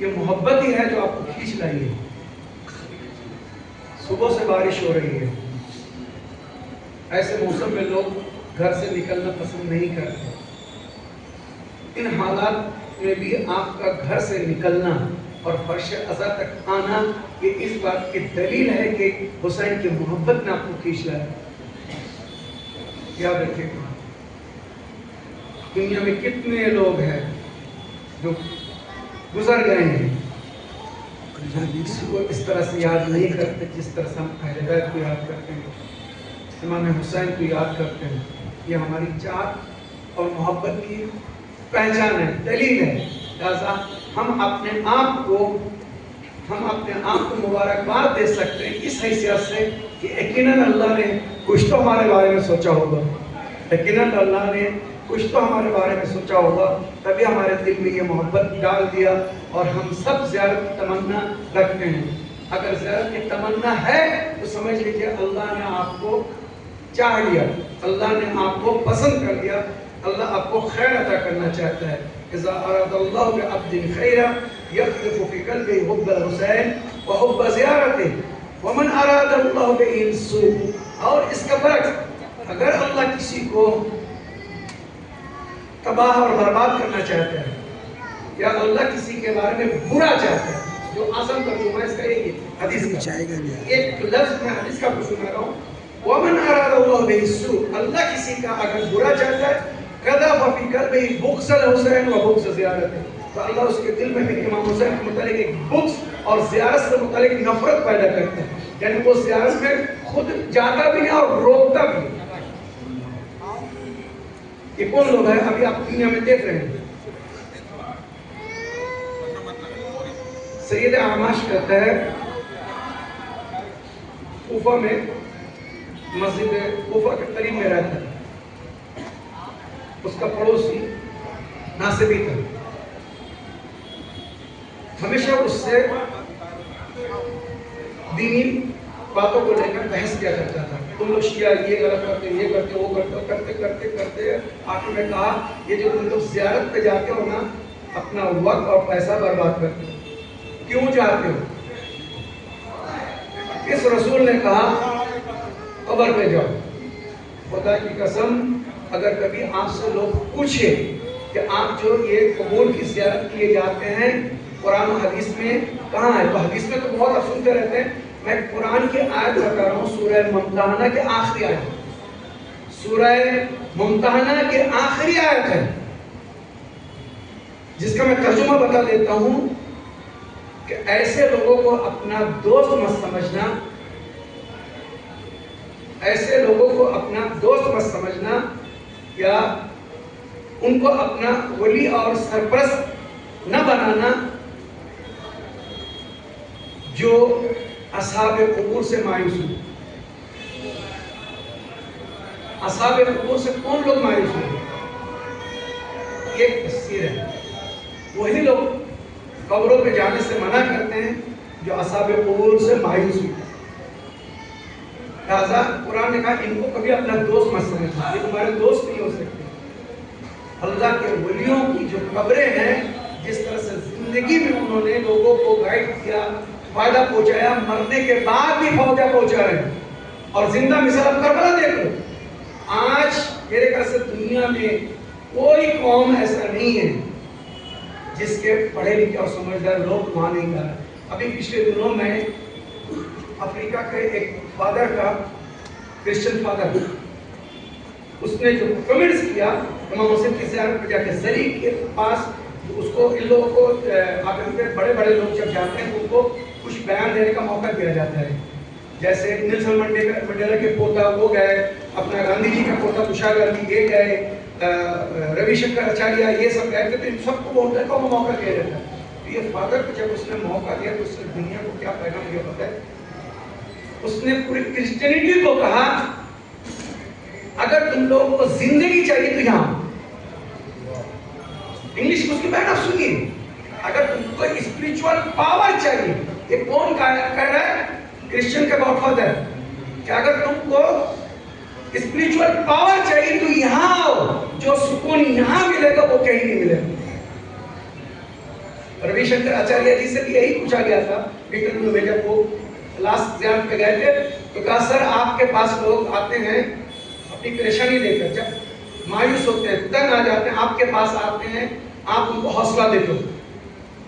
یہ محبت ہی ہے جو آپ کو کھینچ لائی ہے. صبح سے بارش ہو رہی ہے، ایسے موسم میں لوگ گھر سے نکلنا پسند نہیں کرتے. ان حالات میں بھی آپ کا گھر سے نکلنا اور فرش عزا تک آنا یہ اس بات کی دلیل ہے کہ حسین کی محبت نے آپ کو کھینچ لایا. یاد رکھیے گا دنیا میں کتنے لوگ ہیں جو گزر گئے ہیں، کسی کو اس طرح سے یاد نہیں کرتے جس طرح سے ہم اہل بیت کو یاد کرتے ہیں، امام حسین کو یاد کرتے ہیں. یہ ہماری چاہت اور محبت کی پہچان ہے، دلیل ہے. لہذا ہم اپنے آپ کو مبارکباد دے سکتے ہیں اس حیثیت سے کہ یقیناً اللہ نے کچھ تو ہمارے بارے میں سوچا ہوگا، یقیناً اللہ نے کچھ تو ہمارے بارے میں سوچا ہوگا، تبھی ہمارے دل میں یہ محبت ڈال دیا اور ہم سب زیارت کی تمنا رکھتے ہیں. اگر زیارت کی تمنا ہے تو سمجھ لیجیے اللہ نے آپ کو چاہ لیا، اللہ نے آپ کو پسند کر لیا، اللہ آپ کو خیر عطا کرنا چاہتا ہے. اذا اراد اللہ بعبد خیرا یخلف فی قلبہ حب الحسین وحب زیارتہ ومن اراد اللہ بہ سوء. اور اس کا برعکس، اگر اللہ کسی کو تباہ اور برباد کرنا چاہتا ہے یا اللہ کسی کے بارے میں برا چاہتا ہے، جو آسان ترجمہ اس کا یہی ہے حدیث کا ایک لفظ میں حدیث کا سنا رہا ہوں، ومن اراد اللہ بہ السوء، اللہ کسی کا اگر برا چاہتا ہے قذف فی قلبہ بغض الحسین و بغض زیارتہ، تو اللہ اس کے دل میں پھر امام حسین کے متعلق ایک بغض اور زیارت سے متعلق نفرت پیدا کرتا ہے. یعنی وہ زیارت میں خود جاتا بھی نہیں اور روکتا بھی نہیں. یہ کون لوگ ہیں ابھی آپ دنیا میں دیکھ رہے ہیں؟ سید اعمش کہتا ہے کوفہ میں، مسجد کوفہ کے قریب میں رہتا ہے، اس کا پڑوسی ناصبی تھا، ہمیشہ اس سے دینی باتوں کو لے کر بحث کیا کرتا تھا. تم لوگ شیعہ یہ غلط کرتے، یہ کرتے، وہ کرتے، کرتے کرتے کرتے آخر میں کہا یہ جو تم لوگ زیارت پہ جاتے ہو نا، اپنا وقت اور پیسہ برباد کرتے ہو، کیوں جاتے ہو؟ اس رسول نے کہا قبر پہ جاؤ. خدا کی قسم اگر کبھی آپ سے لوگ پوچھیں کہ آپ جو یہ قبور کی زیارت کیے جاتے ہیں قرآن و حدیث میں کہاں ہے، تو حدیث میں تو بہت آپ سنتے رہتے ہیں، میں قرآن کی آیت بتا رہا ہوں، سورہ ممتحنہ کے آخری آیت، سورہ ممتحنہ کے آخری آیت ہے، جس کا میں ترجمہ بتا دیتا ہوں کہ ایسے لوگوں کو اپنا دوست مت سمجھنا، ایسے لوگوں کو اپنا دوست مت سمجھنا یا ان کو اپنا ولی اور سرپرست نہ بنانا جو اصحاب قبور سے مایوس ہوئے. اصحاب قبور سے کون لوگ مایوس ہوئے؟ ایک تفسیر ہے، وہی لوگ قبروں پہ جانے سے منع کرتے ہیں جو اصحاب قبور سے مایوس ہوئے. لہذا قرآن نے کہا ان کو کبھی اپنا دوست مت سمجھنا، یہ تمہارے دوست نہیں ہو سکتے. اللہ کے ولیوں کی جو قبریں ہیں، جس طرح سے زندگی میں انہوں نے لوگوں کو گائیڈ کیا، فائدہ پہنچایا، مرنے کے بعد بھی فائدہ پہنچا رہے ہیں. اور زندہ مثال اب کربلا دیکھ لو، آج میرے خیال سے دنیا میں کوئی قوم ایسا نہیں ہے جس کے پڑھے لکھے اور سمجھدار لوگ وہاں نہیں گئے. ابھی پچھلے دنوں میں افریقہ کے ایک فادر کا، کرسچن فادر، اس نے جو کمنٹس کیا امام حسین کی زیارت پہ جا کے زری کے پاس، اس کو ان لوگوں کو آگے بڑے بڑے لوگ جب جاتے ہیں ان کو کچھ بیان دینے کا موقع دیا جاتا ہے. جیسے نیلسن منڈیلا کے پوتا وہ گئے، اپنا گاندھی جی کا پوتا تشار گاندھی یہ گئے، روی شنکر آچاریہ یہ سب گئے تھے، تو ان سب کو بولنے کا وہ موقع دیا جاتا ہے. تو یہ فادر کو جب اس نے موقع دیا تو اس نے دنیا کو کیا پیغام دیا پتہ ہے؟ اس نے پوری کرسچینٹی کو کہا اگر تم لوگوں کو زندگی چاہیے تو یہاں، انگلش میں اس کی بات آپ سنیے، اگر تم کو اسپریچول پاور چاہیے، یہ کون کہہ رہا ہے؟ کرسچن کا گاڈ فادر، کہ اگر تم کو اسپریچول پاور چاہیے تو یہاں آؤ، جو سکون یہاں ملے گا وہ کہیں نہیں ملے گا. روی شنکر آچاریہ جی سے بھی یہی پوچھا گیا تھا انٹرویو میں، جب وہ لاسٹ ایگزام پہ گئے تھے تو کہا سر آپ کے پاس لوگ آتے ہیں اپنی پریشانی لے کر، جب مایوس ہوتے ہیں تنگ آ جاتے ہیں آپ کے پاس آتے ہیں، آپ ان کو حوصلہ دیتے ہو،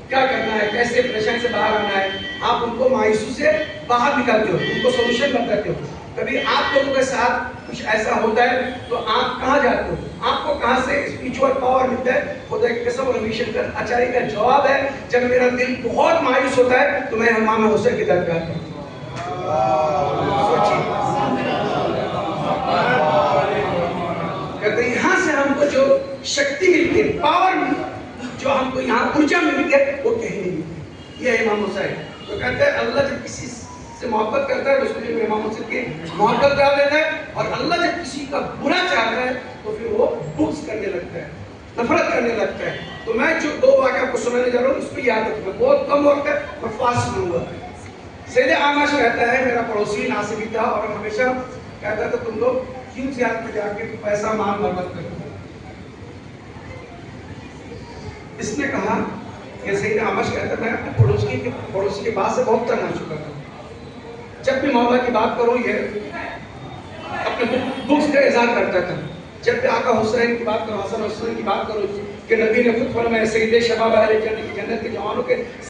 کیا کرنا ہے، کیسے پریشانی سے باہر آنا ہے، آپ ان کو مایوسی سے باہر نکالتے ہو، ان کو سولوشن بتاتے ہو۔ کبھی آپ لوگوں کے ساتھ کچھ ایسا ہوتا ہے تو آپ کہاں جاتے ہو، آپ کو کہاں سے اسپریچول پاور ملتا ہے؟ خدا کی قسم روی شنکر آچاریہ کا جواب ہے، جب میرا دل بہت مایوس ہوتا ہے تو میں امام حسین کی درگاہ کرتا ہوں۔ کہتے ہیں یہاں سے ہم کو جو شکتی ملتی ہے، پاور ملتی ہے، جو ہم کو یہاں ارجا ملتی ہے وہ کہیں نہیں ملتی۔ یہ امام حسین تو کہتے ہیں اللہ جب کسی سے محبت کرتا ہے تو اس کو جو امام حسین کی محبت کر دیتا ہے، اور اللہ جب کسی کا برا چاہتا ہے تو پھر وہ بغض کرنے لگتا ہے، نفرت کرنے لگتا ہے۔ تو میں جو دو واقعہ کو سنانے جا رہا ہوں اس کو یاد رکھنا، بہت کم وقت ہے اور فاسٹ سنوں گا۔ سید اعمش کہتا ہے، میرا پڑوسی ناصبی تھا اور ہمیشہ کہتا تھا تم لوگ کیوں زیارت میں جا کے پیسہ مانگ برباد کرتے ہو؟ اس نے کہا کہ سید اعمش کہتا میں اپنے پڑوسی کے بات سے بہت تنگ آ چکا تھا، جب بھی مولا کی بات کروں یہ اپنے بغض کا اظہار کرتا تھا، جب بھی آقا حسین کی بات کرو، حسن حسین کی بات کرو کہ نبی نے خود فرمایا سید شباب اہل جنت کی جنت کے جوانوں کے